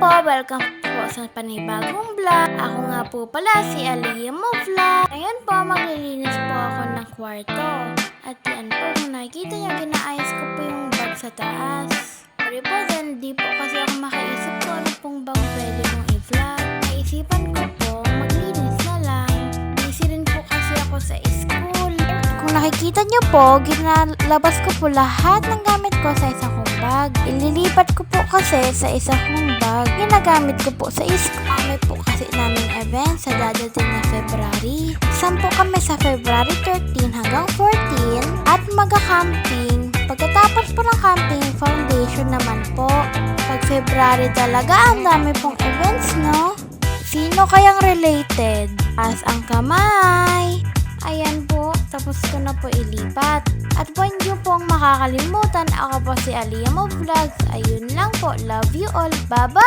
po, welcome po sa panibagong vlog. Ako nga po pala si Aliyah Mo Vlog. Ngayon po, maglilinis po ako ng kwarto. At yan po, kung nakikita nyo, ginaayos ko po yung bag sa taas. Sorry po din, di po kasi ako makaisip ko ano pong bang pwede kong i-vlog. Naisipan ko po, maglinis na lang. Busy rin po kasi ako sa school. Kung nakikita nyo po, ginalabas ko po lahat ng gamit ko sa isang bag. Ililipat ko po kasi sa isang bag. Ginagamit ko po sa school. Kami po kasi namin event sa dadating na February. Sampo kami sa February 13 hanggang 14 at magka-camping. Pagkatapos po ng camping, foundation naman po. Pag February talaga, ang dami pong events, no? Sino kayang related? As ang kamay. Ayan po, tapos ko na po ilipat. At huwag niyo pong makakalimutan, ako po si Aliyah Mo Vlogs. Ayun lang po, love you all, bye-bye!